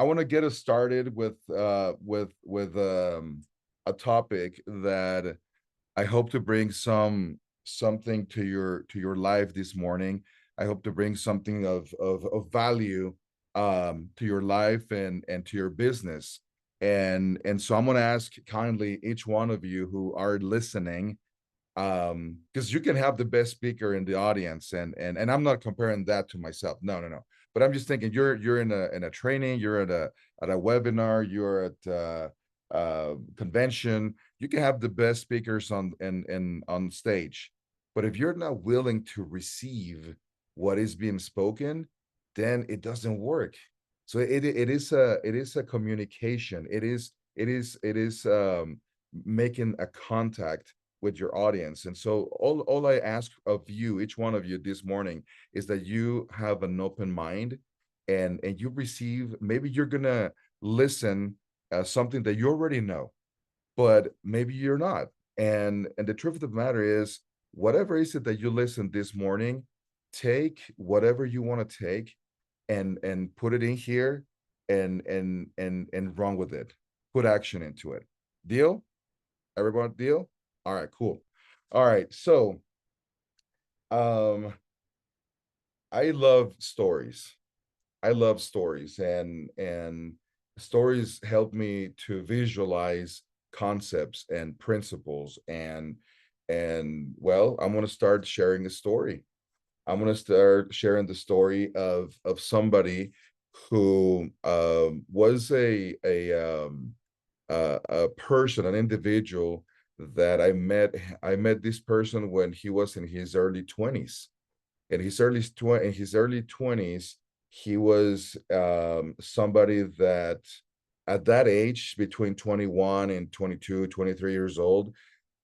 I want to get us started with a topic that I hope to bring something to your life this morning. I hope to bring something of value to your life and to your business. And so I'm going to ask kindly each one of you who are listening, because you can have the best speaker in the audience, and I'm not comparing that to myself. No. But I'm just thinking you're in a training, you're at a webinar, you're at convention. You can have the best speakers on stage, but if you're not willing to receive what is being spoken, then it doesn't work. So it is a communication. It is making a contact with your audience. And so all I ask of you, each one of you this morning, is that you have an open mind, and you receive. Maybe you're gonna listen something that you already know, but maybe you're not. And the truth of the matter is, whatever is it that you listen this morning, take whatever you want to take and put it in here and run with it. Put action into it. Deal? Everyone deal? All right, cool. All right, so um I love stories. I love stories, and stories help me to visualize concepts and principles, and well, I'm going to start sharing a story. I'm going to start sharing the story of somebody who was a person, an individual that I met. I met this person when he was in his early 20s. In his early 20s, he was somebody that at that age, between 21 and 22, 23 years old,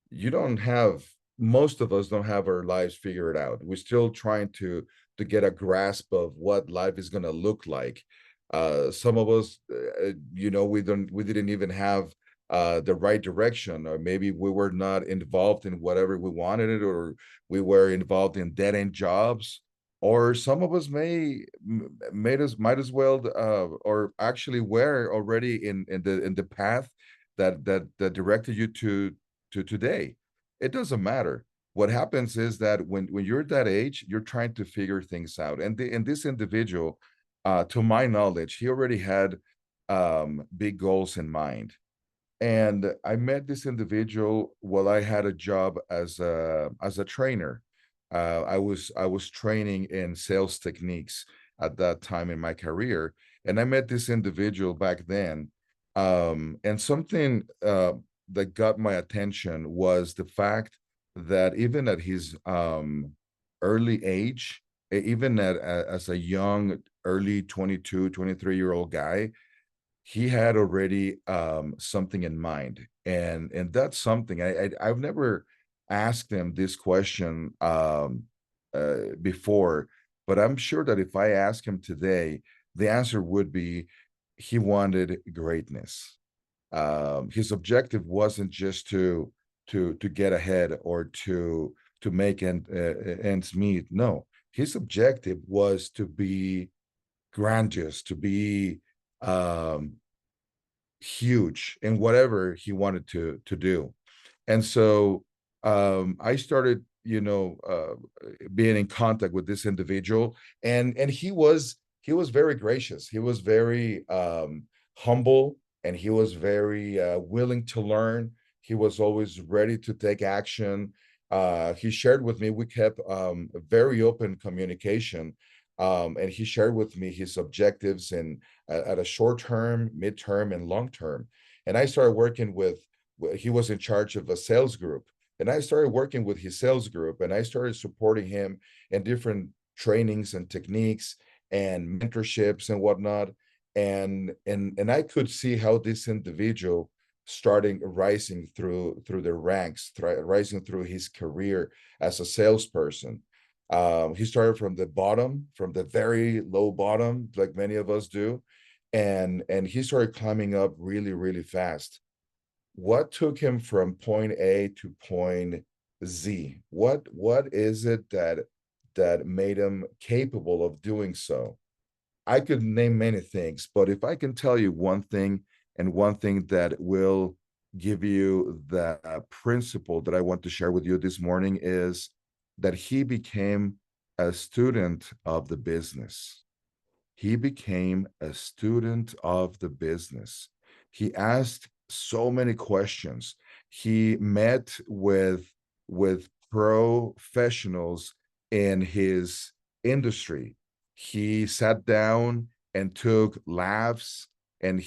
you don't have most of us don't have our lives figured out. We're still trying to get a grasp of what life is going to look like. Some of us, we didn't even have the right direction, or maybe we were not involved in whatever we wanted it, or we were involved in dead end jobs, or some of us might as well, or actually were already in the path that directed you to today. It doesn't matter. What happens is that when you're that age, you're trying to figure things out. And this individual, to my knowledge, he already had big goals in mind. And I met this individual while I had a job as a trainer. I was training in sales techniques at that time in my career, and I met this individual back then. And something that got my attention was the fact that even at his early age, even as a young, early 22, 23-year-old guy, he had already something in mind. And that's something I've never asked him this question before, but I'm sure that if I ask him today, the answer would be he wanted greatness. His objective wasn't just to get ahead or to make ends meet. No, his objective was to be grandiose, to be um, huge in whatever he wanted to do. And so I started, being in contact with this individual, and he was very gracious. He was very humble, and he was very willing to learn. He was always ready to take action. He shared with me. We kept a very open communication, and he shared with me his objectives and at a short term, mid-term, and long term. And I started working with. He was in charge of a sales group, and I started working with his sales group, and I started supporting him in different trainings and techniques and mentorships and whatnot. And I could see how this individual starting rising through the ranks, rising through his career as a salesperson. He started from the bottom, from the very low bottom, like many of us do, and he started climbing up really, really fast. What took him from point A to point Z? What is it that made him capable of doing so? I could name many things, but if I can tell you one thing, and one thing that will give you the principle that I want to share with you this morning, is that he became a student of the business. He became a student of the business. He asked so many questions. He met with professionals in his industry. He sat down and took laughs, and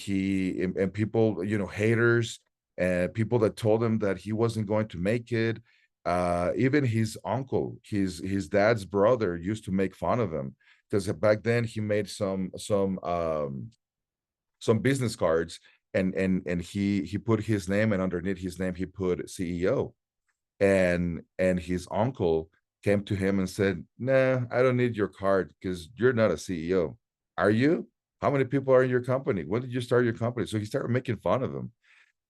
people, haters, and people that told him that he wasn't going to make it. Even his uncle, his dad's brother, used to make fun of him, because back then he made some business cards, and he put his name, and underneath his name he put CEO. And his uncle came to him and said, "Nah, I don't need your card because you're not a CEO. Are you? How many people are in your company? When did you start your company?" So he started making fun of him.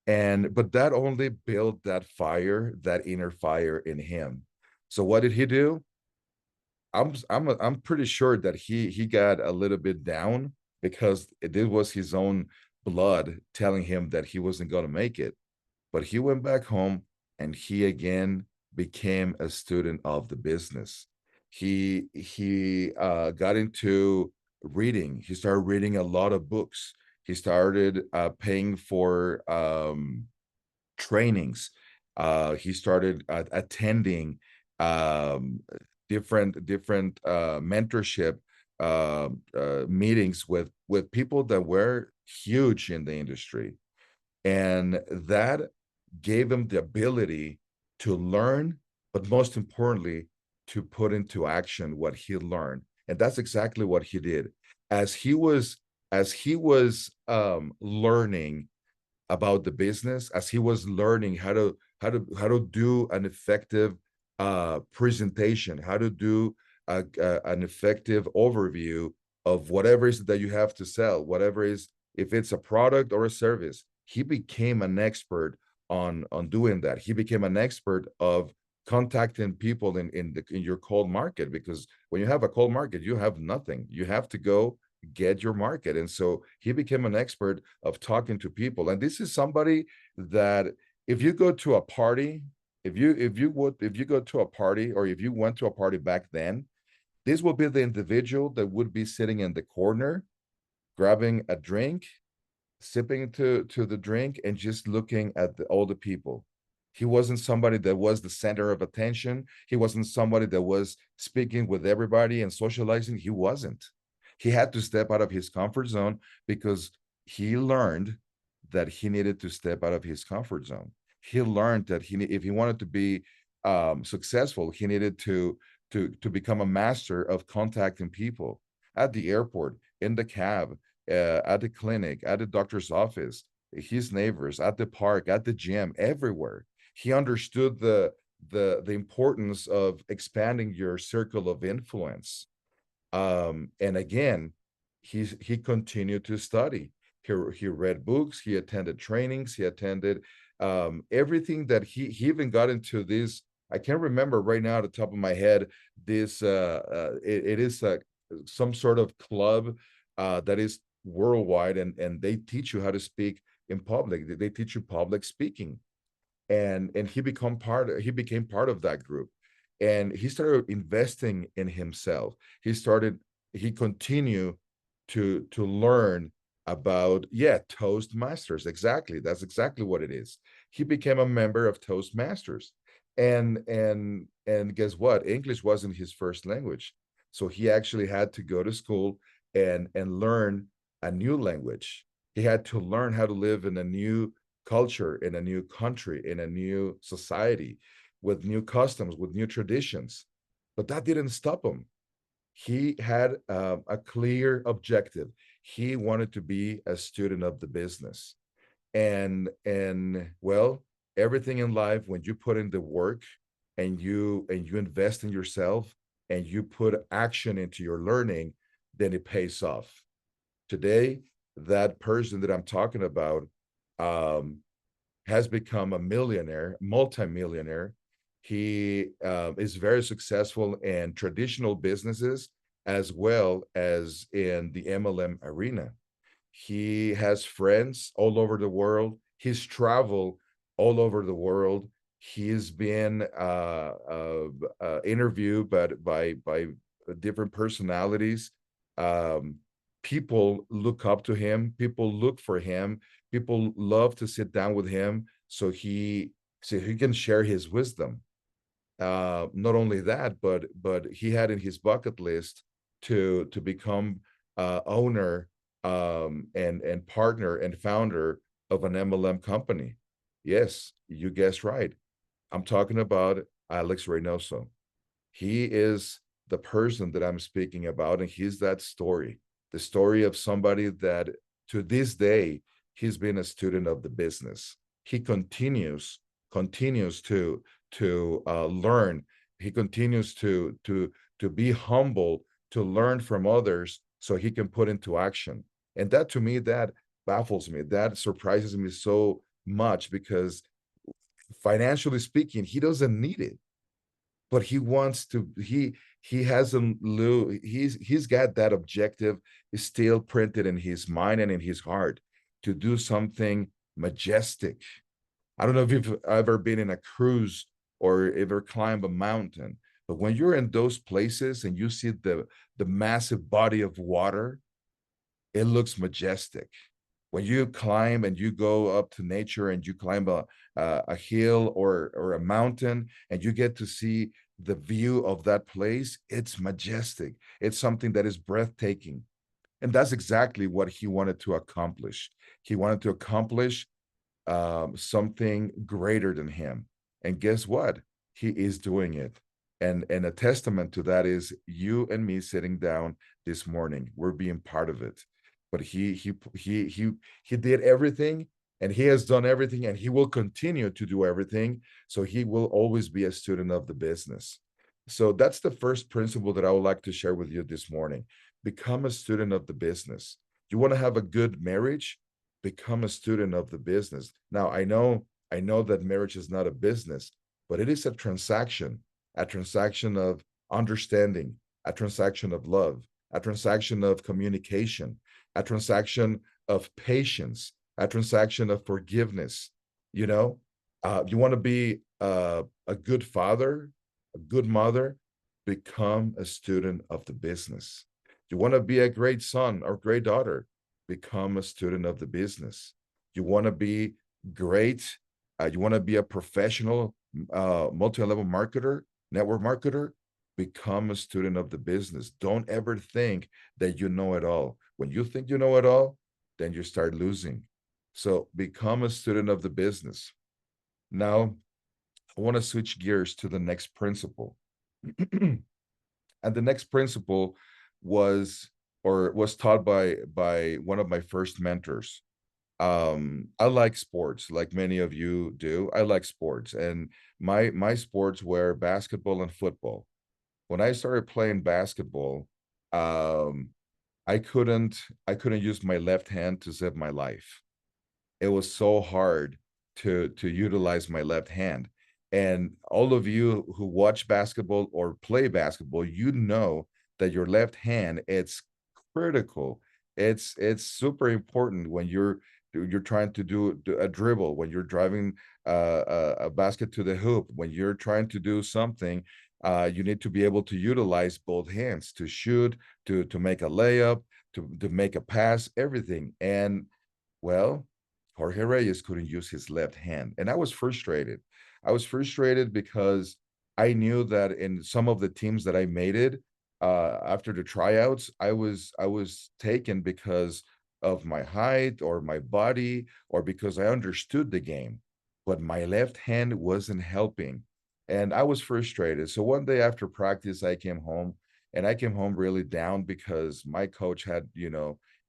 And but that only built that fire, that inner fire in him. So what did he do? I'm pretty sure that he got a little bit down, because it was his own blood telling him that he wasn't going to make it. But he went back home, and he again became a student of the business. He got into reading. He started reading a lot of books. He started paying for trainings. He started attending um, different mentorship meetings with people that were huge in the industry, and that gave him the ability to learn, but most importantly, to put into action what he learned. And that's exactly what he did. As he was learning about the business, as he was learning how to do an effective presentation, how to do an effective overview of whatever is that you have to sell, whatever is, if it's a product or a service. He became an expert on doing that. He became an expert of contacting people in your cold market, because when you have a cold market, you have nothing. You have to go get your market. And so he became an expert of talking to people. And this is somebody that, if you go to a party, if you go to a party, or if you went to a party back then, this will be the individual that would be sitting in the corner, grabbing a drink, sipping to the drink, and just looking at all the people. He wasn't somebody that was the center of attention. He wasn't somebody that was speaking with everybody and socializing. He wasn't. He had to step out of his comfort zone, because he learned that he needed to step out of his comfort zone. He learned that if he wanted to be successful, he needed to become a master of contacting people at the airport, in the cab, at the clinic, at the doctor's office, his neighbors, at the park, at the gym, everywhere. He understood the importance of expanding your circle of influence. And again, he continued to study. He read books, he attended trainings, he attended everything that he even got into this. I can't remember right now at the top of my head. This it is some sort of club that is worldwide, and they teach you how to speak in public. They teach you public speaking, and he became part of that group, and he started investing in himself. He continued to learn about, yeah, Toastmasters. Exactly, that's exactly what it is. He became a member of Toastmasters, and guess what, English wasn't his first language, so he actually had to go to school and learn a new language. He had to learn how to live in a new culture, in a new country, in a new society, with new customs, with new traditions. But that didn't stop him. He had a clear objective. He wanted to be a student of the business. And well, everything in life, when you put in the work, and you invest in yourself, and you put action into your learning, then it pays off. Today, that person that I'm talking about um, has become a millionaire, multimillionaire. He is very successful in traditional businesses, as well as in the MLM arena. He has friends all over the world. He's traveled all over the world. He's been interviewed by different personalities. Um, People look up to him. People look for him. People love to sit down with him so he can share his wisdom. Not only that, but he had in his bucket list to become owner and partner and founder of an MLM company. Yes, you guessed right. I'm talking about Alex Reynoso. He is the person that I'm speaking about, and he's that story, the story of somebody that to this day he's been a student of the business. He continues to learn. He continues to be humble, to learn from others, so he can put into action. And that to me, that baffles me. That surprises me so much because financially speaking, he doesn't need it, but he wants to he hasn't he's got that objective is still printed in his mind and in his heart to do something majestic. I don't know if you've ever been in a cruise or ever climbed a mountain, but when you're in those places and you see the massive body of water, it looks majestic. When you climb and you go up to nature and you climb a hill or a mountain and you get to see the view of that place, it's majestic. It's something that is breathtaking. And that's exactly what he wanted to accomplish. He wanted to accomplish something greater than him. And guess what? He is doing it. And a testament to that is you and me sitting down this morning. We're being part of it. But he did everything, and he has done everything, and he will continue to do everything. So he will always be a student of the business. So that's the first principle that I would like to share with you this morning. Become a student of the business. You want to have a good marriage? Become a student of the business. Now, I know that marriage is not a business, but it is a transaction of understanding, a transaction of love, a transaction of communication, a transaction of patience, a transaction of forgiveness. You know, you want to be a good father, a good mother, become a student of the business. You want to be a great son or great daughter, become a student of the business. You want to be great, you want to be a professional multi-level marketer, network marketer, become a student of the business. Don't ever think that you know it all. When you think you know it all, then you start losing. So become a student of the business. Now, I want to switch gears to the next principle. And the next principle was was taught by one of my first mentors. I like sports like many of you do. I like sports, and my sports were basketball and football. When I started playing basketball, um I couldn't use my left hand to save my life. It was so hard to utilize my left hand. And all of you who watch basketball or play basketball, you know that your left hand, it's critical. It's super important when you're trying to do a dribble, when you're driving a basket to the hoop, when you're trying to do something. You need to be able to utilize both hands to shoot, to make a layup, to make a pass, everything. And well, Jorge Reyes couldn't use his left hand, and I was frustrated. I was frustrated because I knew that in some of the teams that I made it after the tryouts, I was taken because of my height or my body or because I understood the game, but my left hand wasn't helping, and I was frustrated. So one day after practice, I came home, and I came home really down because my coach had,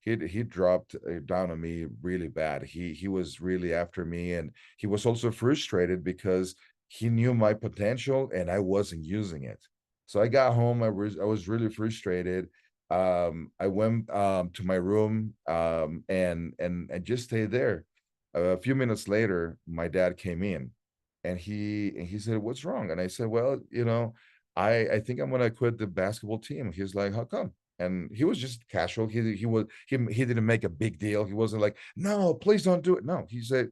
he dropped down on me really bad. He was really after me, and he was also frustrated because he knew my potential and I wasn't using it. So I got home. I was really frustrated. I went to my room and I just stayed there. A few minutes later, my dad came in, and he said, "What's wrong?" And I said, "Well, I think I'm gonna quit the basketball team. He's like, how come? And he was just casual. He didn't make a big deal. He wasn't like, no, please don't do it. No, he said,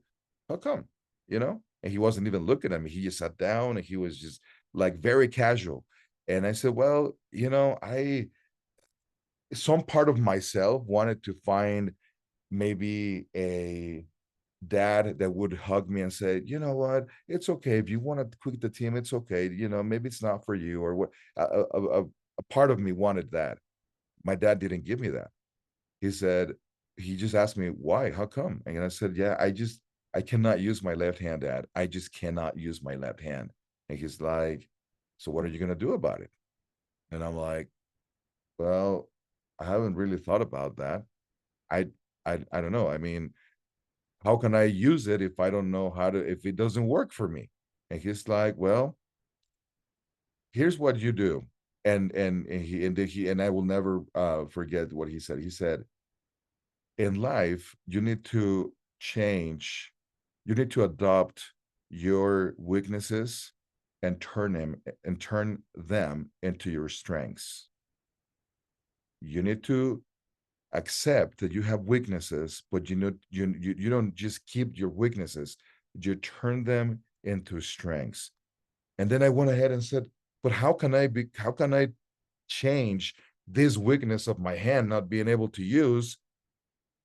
how come? You know? And he wasn't even looking at me. He just sat down and he was just like very casual. And I said, well, I some part of myself wanted to find maybe a dad that would hug me and say, you know what, it's okay if you want to quit the team, it's okay. Maybe it's not for you or what. A part of me wanted that. My dad didn't give me that. He said, he just asked me why, how come? And I said, yeah, I cannot use my left hand, Dad. I just cannot use my left hand. And he's like, so what are you gonna do about it? And I'm like, well, I haven't really thought about that. I I don't know. I mean, how can I use it if I don't know how to, if it doesn't work for me? And he's like, well, here's what you do. And I will never forget what he said. He said, in life, you need to change, you need to adopt your weaknesses and turn them into your strengths. You need to accept that you have weaknesses, but you don't just keep your weaknesses, you turn them into strengths. And then I went ahead and said, but how can I change this weakness of my hand not being able to use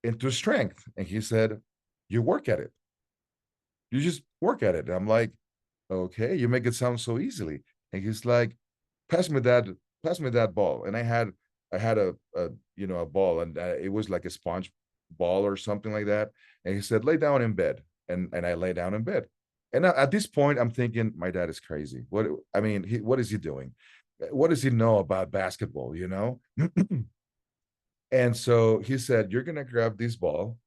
into strength? And he said, you work at it. You just work at it. And I'm like, okay, you make it sound so easily. And he's like, pass me that, pass me that ball. And I had a ball, and it was like a sponge ball or something like that. And he said, lay down in bed. And I lay down in bed. And at this point, I'm thinking, my dad is crazy. What is he doing? What does he know about basketball? And so he said, you're gonna grab this ball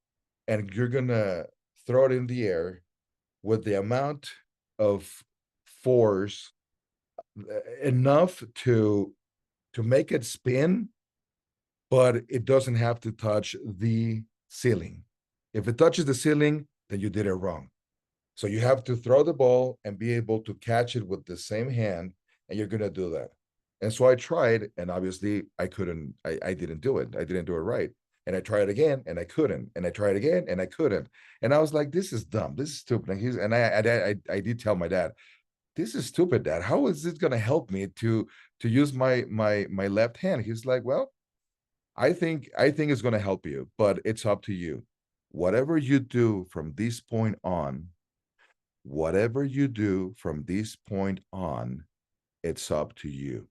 and you're gonna throw it in the air with the amount of force enough to make it spin, but it doesn't have to touch the ceiling. If it touches the ceiling, then you did it wrong. So you have to throw the ball and be able to catch it with the same hand, and you're gonna do that. And so I tried, and obviously I couldn't. I didn't do it. I didn't do it right. And I tried again, and I couldn't. And I tried again, and I couldn't. And I was like, "This is dumb. This is stupid." And I did tell my dad, "This is stupid, Dad. How is this gonna help me to use my left hand?" He's like, "Well, I think it's gonna help you, but it's up to you. Whatever you do from this point on." Whatever you do from this point on, it's up to you.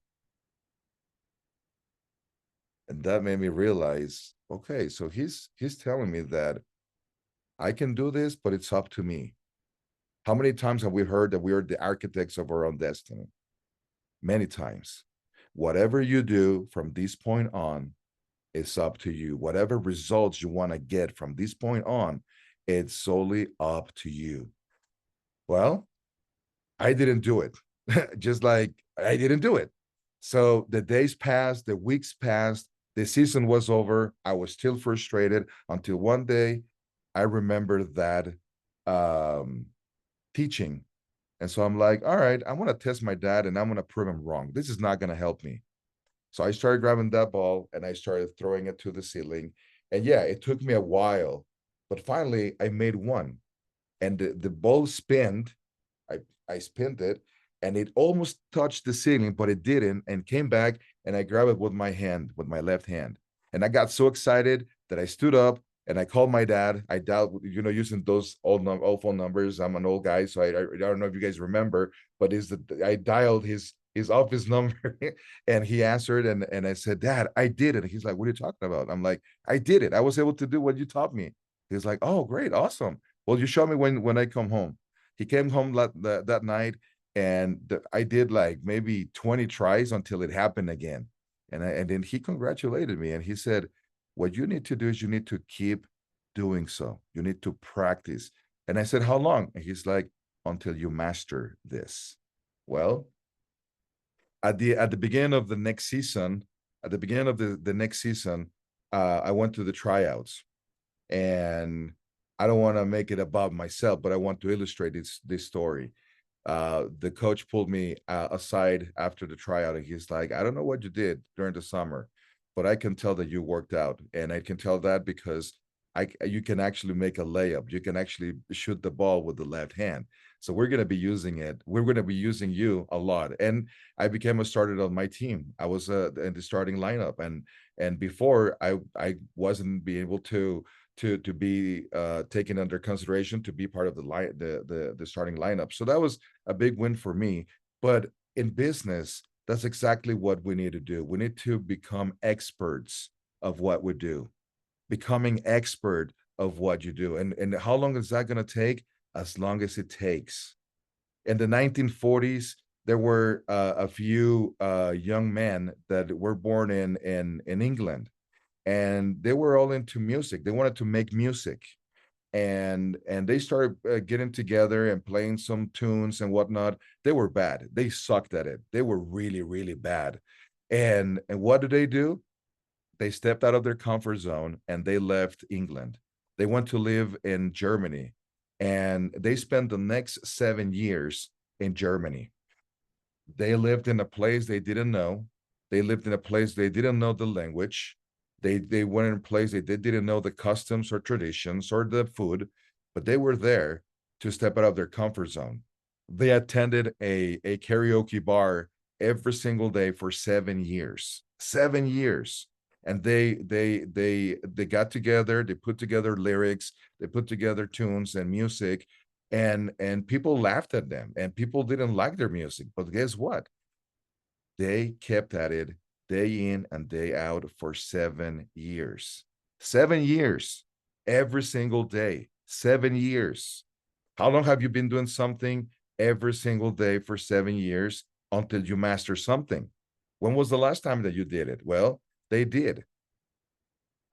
And that made me realize, okay, so he's telling me that I can do this, but it's up to me. How many times have we heard that we are the architects of our own destiny? Many times. Whatever you do from this point on, it's up to you. Whatever results you want to get from this point on, it's solely up to you. Well, I didn't do it. Just like I didn't do it. So the days passed, the weeks passed, the season was over. I was still frustrated until one day I remembered that um, teaching. And so I'm like, all right, I'm going to test my dad and I'm going to prove him wrong. This is not going to help me. So I started grabbing that ball and I started throwing it to the ceiling. And yeah, it took me a while, but finally I made one. And the ball spinned. I I spinned it and it almost touched the ceiling, but it didn't, and came back and I grabbed it with my hand, with my left hand. And I got so excited that I stood up and I called my dad. I dialed, using those old phone numbers. I'm an old guy, so I don't know if you guys remember, but I dialed his office number and he answered and I said, Dad, I did it. And he's like, what are you talking about? I'm like, I did it. I was able to do what you taught me. He's like, oh, great, awesome. Well, you show me when I come home. He came home that night, and I did like maybe 20 tries until it happened again. And then he congratulated me and he said, what you need to do is you need to keep doing so. You need to practice. And I said, how long? And he's like, until you master this. Well, at the beginning of the next season, at the beginning of the next season, I went to the tryouts, and I don't want to make it about myself, but I want to illustrate this story. the coach pulled me aside after the tryout, and he's like, I don't know what you did during the summer, but I can tell that you worked out, and I can tell that because you can actually make a layup. You can actually shoot the ball with the left hand. So we're going to be using it. We're going to be using you a lot. And I became a starter on my team. I was in the starting lineup, and before I wasn't be able to be taken under consideration to be part of the starting lineup. So that was a big win for me. But in business, that's exactly what we need to do. We need to become experts of what we do, becoming expert of what you do. And how long is that going to take? As long as it takes. In the 1940s, there were a few young men that were born in England, and they were all into music. They wanted to make music, and they started getting together and playing some tunes and whatnot. They were bad. They sucked at it. They were really, really bad. And what did they do? They stepped out of their comfort zone and they left England. They went to live in Germany, and they spent the next 7 years in Germany. They lived in a place they didn't know. They lived in a place they didn't know the language. They went in a place they didn't know the customs or traditions or the food, but they were there to step out of their comfort zone. They attended a karaoke bar every single day for 7 years. 7 years. And they got together, they put together lyrics, they put together tunes and music, and people laughed at them, and people didn't like their music. But guess what? They kept at it day in and day out for 7 years. 7 years, every single day. 7 years. How long have you been doing something every single day for 7 years until you master something? When was the last time that you did it? Well, they did.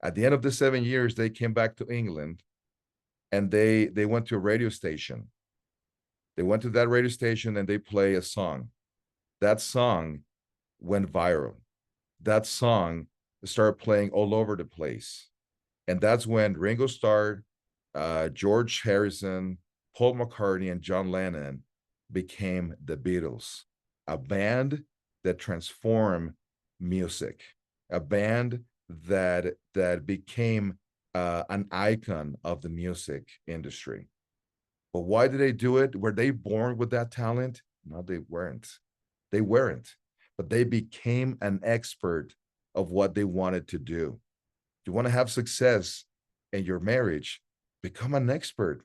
At the end of the 7 years, they came back to England, and they went to a radio station. They went to that radio station and they play a song. That song went viral. That song started playing all over the place. And that's when Ringo Starr, George Harrison, Paul McCartney, and John Lennon became the Beatles, a band that transformed music, a band that became an icon of the music industry. But why did they do it? Were they born with that talent? No, they weren't. They weren't. But they became an expert of what they wanted to do. You want to have success in your marriage, become an expert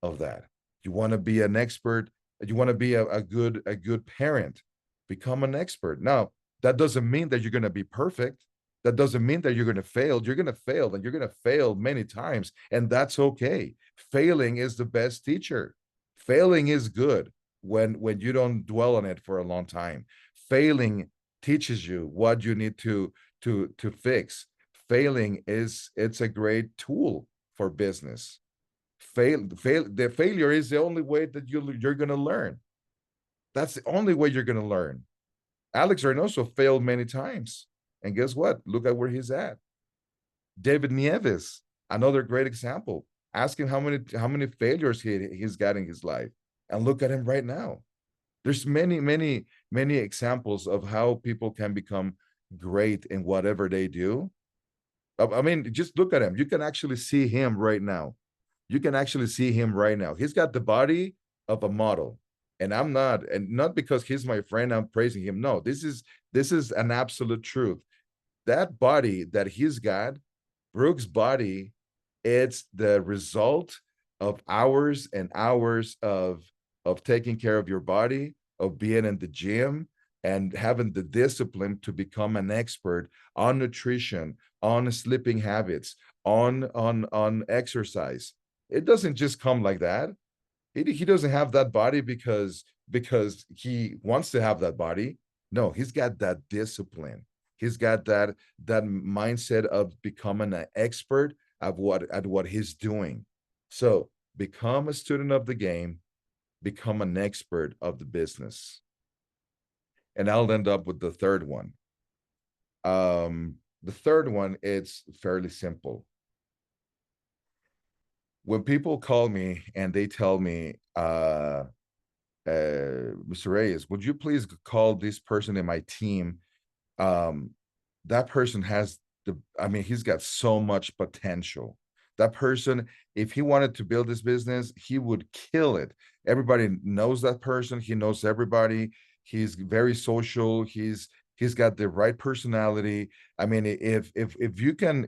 of that. You want to be an expert, you want to be a good parent, become an expert. Now, that doesn't mean that you're going to be perfect. That doesn't mean that you're going to fail. You're going to fail, and you're going to fail many times, and that's okay. Failing is the best teacher. Failing is good when you don't dwell on it for a long time. Failing teaches you what you need to fix. Failing it's a great tool for business. The failure is the only way that you're going to learn. That's the only way you're going to learn. Alex Reynoso failed many times, and guess what? Look at where he's at. David Nieves, another great example. Ask him how many failures he's got in his life, and look at him right now. There's many examples of how people can become great in whatever they do. I mean, just look at him. You can actually see him right now. You can actually see him right now. He's got the body of a model. And I'm not, and not because he's my friend, I'm praising him. No, this is an absolute truth. That body that he's got, Brooks' body, it's the result of hours and hours of taking care of your body, of being in the gym, and having the discipline to become an expert on nutrition, on sleeping habits, on exercise. It doesn't just come like that. He doesn't have that body because he wants to have that body. No, he's got that discipline. He's got that mindset of becoming an expert at what he's doing. So become a student of the game, become an expert of the business. And I'll end up with the third one. The third one, it's fairly simple. When people call me and they tell me, Mr. Reyes, would you please call this person in my team? um that person has I mean, he's got so much potential. That person, if he wanted to build this business, he would kill it. Everybody knows that person. He knows everybody. He's very social. He's got the right personality. I mean, if you can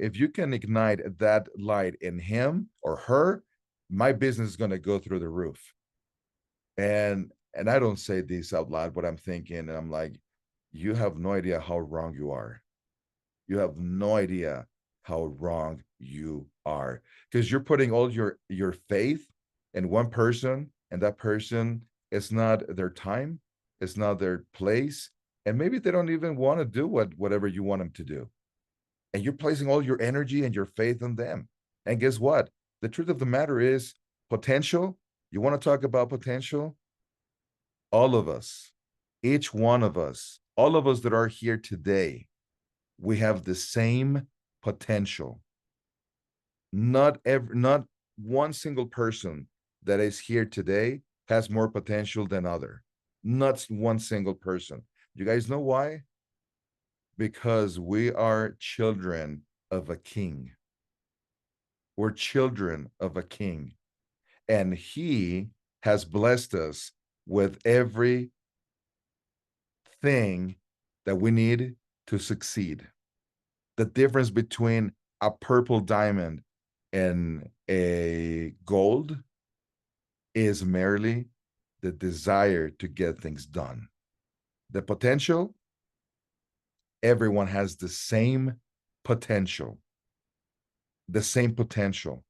ignite that light in him or her, my business is going to go through the roof. And I don't say this out loud, but I'm thinking, and I'm like, you have no idea how wrong you are. You have no idea how wrong you are, because you're putting all your faith in one person, and that person is not their time, it's not their place, and maybe they don't even want to do whatever you want them to do. And you're placing all your energy and your faith in them. And guess what? The truth of the matter is potential. You want to talk about potential? All of us, each one of us, all of us that are here today, we have the same potential. Not one single person that is here today has more potential than other. Not one single person. You guys know why? Because we are children of a king. We're children of a king. And he has blessed us with everything that we need to succeed. The difference between a purple diamond and a gold is merely the desire to get things done. The potential, everyone has the same potential, the same potential.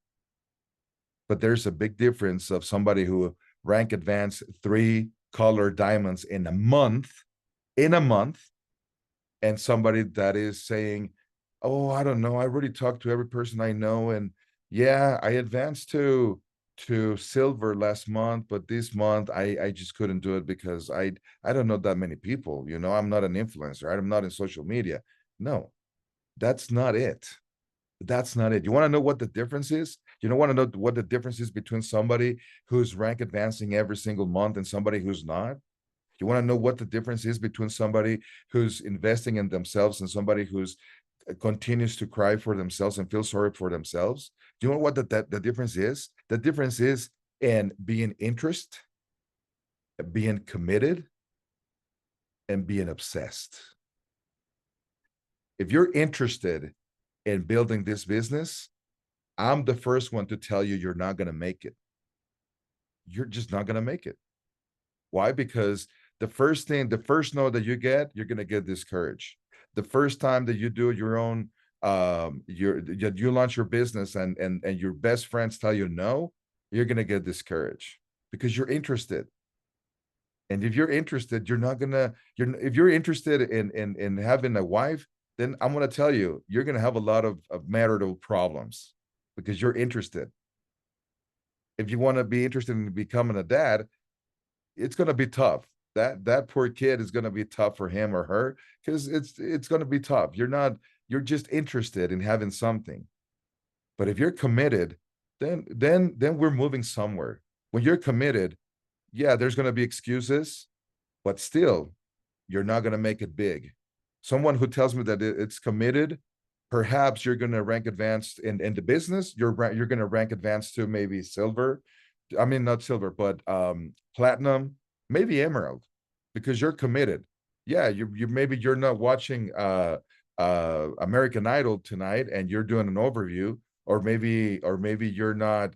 But there's a big difference of somebody who rank advanced 3 color diamonds in a month, and somebody that is saying, oh, I don't know, I already talked to every person I know, and yeah, I advanced to silver last month, but this month I just couldn't do it because I don't know that many people. I'm not an influencer. I'm not in social media. No, that's not it. That's not it. You want to know what the difference is? You don't want to know what the difference is between somebody who's rank advancing every single month and somebody who's not? You want to know what the difference is between somebody who's investing in themselves and somebody who's continues to cry for themselves and feel sorry for themselves? Do you know what the difference is? The difference is in being interest, being committed, and being obsessed. If you're interested in building this business, I'm the first one to tell you you're not going to make it. You're just not going to make it. Why? Because the first no that you get, you're going to get discouraged. The first time that you do your own, you launch your business and your best friends tell you no, you're going to get discouraged because you're interested. And if you're interested, you're not gonna. If you're interested in having a wife, then I'm gonna tell you, you're gonna have a lot of marital problems because you're interested. If you want to be interested in becoming a dad, it's gonna be tough. That poor kid is gonna be tough for him or her because it's gonna be tough. You're just interested in having something. But if you're committed, then we're moving somewhere. When you're committed, yeah, there's gonna be excuses, but still, you're not going to make it big. Someone who tells me that it's committed, perhaps you're going to rank advanced in the business. You're going to rank advanced to maybe silver. I mean, not silver, but platinum, maybe emerald, because you're committed. Yeah, you maybe you're not watching American Idol tonight, and you're doing an overview, or maybe you're not.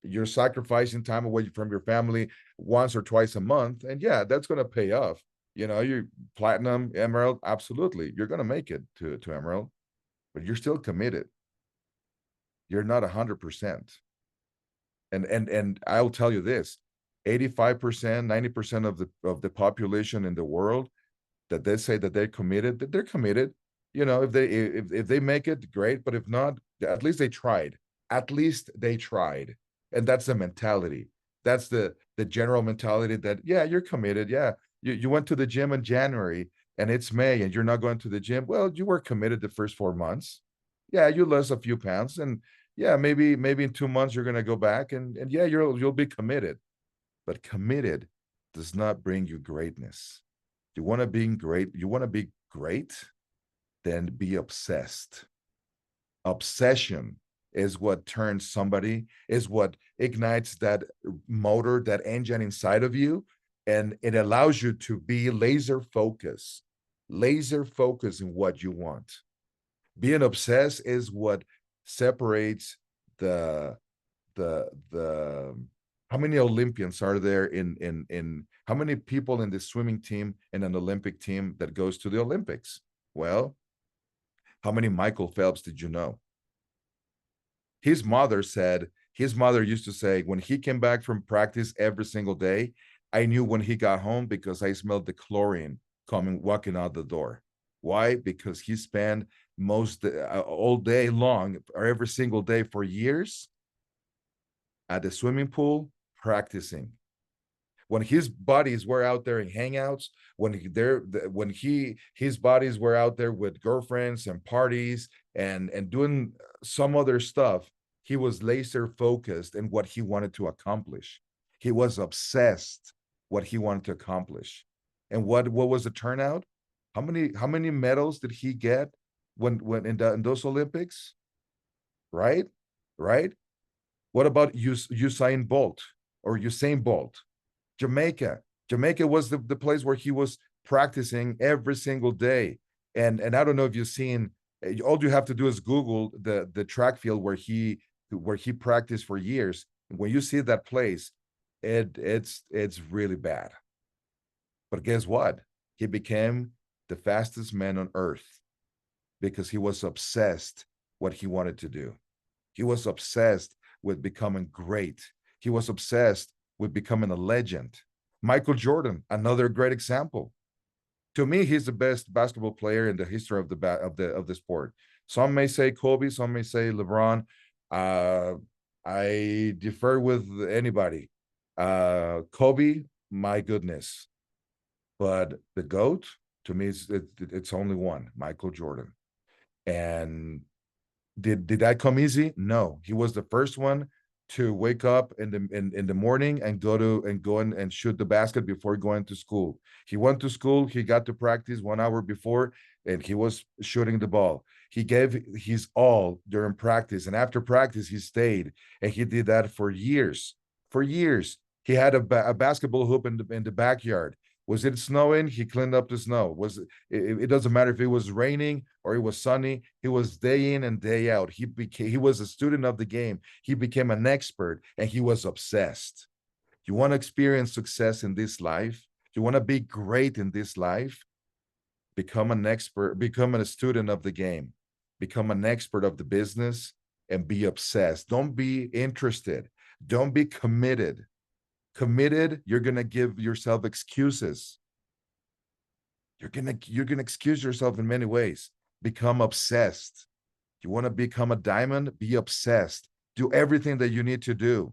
You're sacrificing time away from your family once or twice a month, and yeah, that's going to pay off. You platinum, emerald, absolutely, you're going to make it to emerald, but you're still committed. You're not 100%. And I'll tell you this: 85%, 90% of the population in the world that they say that they're committed, that they're committed. If they make it, great, but if not, at least they tried. At least they tried. And that's the mentality. That's the general mentality that, yeah, you're committed. Yeah, you went to the gym in January and it's May and you're not going to the gym. Well, you were committed the first 4 months. Yeah, you lost a few pounds, and yeah, maybe in 2 months you're gonna go back, and yeah, you'll be committed. But committed does not bring you greatness. You want to be great, you want to be great, then be obsessed. Obsession is what turns somebody, is what ignites that motor, that engine inside of you, and it allows you to be laser focused in what you want. Being obsessed is what separates the the how many Olympians are there in how many people in the swimming team in an Olympic team that goes to the Olympics? Well, how many Michael Phelps did you know? His mother said, his mother used to say, when he came back from practice every single day, I knew when he got home because I smelled the chlorine coming, walking out the door. Why? Because he spent most all day long or every single day for years at the swimming pool practicing. When his buddies were out there in hangouts, when his buddies were out there with girlfriends and parties and doing some other stuff, he was laser focused in what he wanted to accomplish. He was obsessed what he wanted to accomplish. And what was the turnout? How many medals did he get when in those Olympics? Right? Right? What about Usain Bolt or Usain Bolt? Jamaica. Jamaica was the place where he was practicing every single day. And I don't know if you've seen, all you have to do is Google the track field where he practiced for years. When you see that place, it's really bad. But guess what? He became the fastest man on earth because he was obsessed what he wanted to do. He was obsessed with becoming great. He was obsessed with becoming a legend. Michael Jordan, another great example. To me, he's the best basketball player in the history of the sport. Some may say Kobe, some may say LeBron. Uh, I defer with anybody. Kobe, my goodness, but the GOAT to me it's only one, Michael Jordan. And did that come easy? No, he was the first one to wake up in the morning and go and shoot the basket before going to school. He went to school, he got to practice 1 hour before, and he was shooting the ball. He gave his all during practice, and after practice, he stayed, and he did that for years. For years, he had a basketball hoop in the backyard. Was it snowing? He cleaned up the snow. It doesn't matter if it was raining or it was sunny. He was day in and day out. He was a student of the game. He became an expert and he was obsessed. You want to experience success in this life? You want to be great in this life? Become an expert, become a student of the game, become an expert of the business, and be obsessed. Don't be interested. Don't be committed. Committed, you're gonna give yourself excuses. You're gonna excuse yourself in many ways. Become obsessed. You want to become a diamond? Be obsessed. Do everything that you need to do.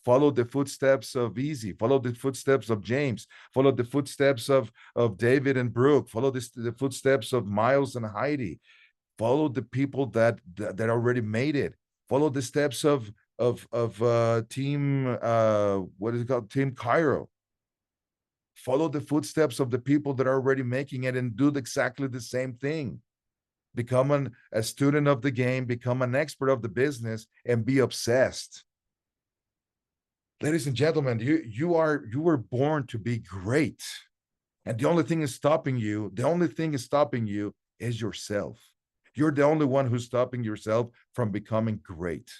Follow the footsteps of Easy. Follow the footsteps of James. Follow the footsteps of David and Brooke. Follow the footsteps of Miles and Heidi. Follow the people that already made it. Follow the steps of team what is it called, team Cairo. Follow the footsteps of the people that are already making it and do exactly the same thing. Become a student of the game, become an expert of the business, and be obsessed. Ladies and gentlemen, you were born to be great, and the only thing is stopping you is yourself. You're the only one who's stopping yourself from becoming great.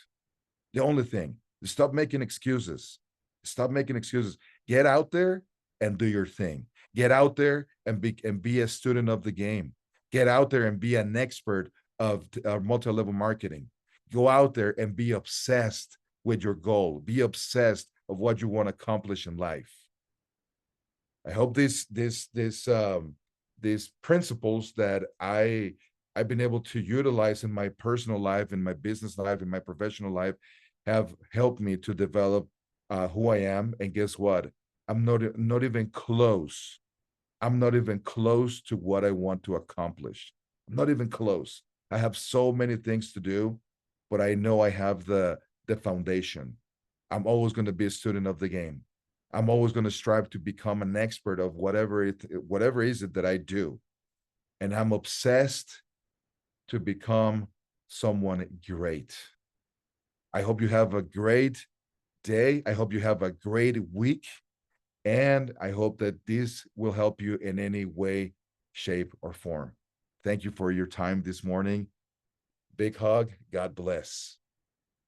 The only thing. Stop making excuses. Stop making excuses. Get out there and do your thing. Get out there and be a student of the game. Get out there and be an expert of multi-level marketing. Go out there and be obsessed with your goal. Be obsessed of what you want to accomplish in life. I hope these principles that I've been able to utilize in my personal life, in my business life, in my professional life, have helped me to develop who I am. And guess what? I'm not even close. I'm not even close to what I want to accomplish. I'm not even close. I have so many things to do, but I know I have the foundation. I'm always going to be a student of the game. I'm always going to strive to become an expert of whatever is it that I do. And I'm obsessed to become someone great. I hope you have a great day. I hope you have a great week. And I hope that this will help you in any way, shape, or form. Thank you for your time this morning. Big hug. God bless.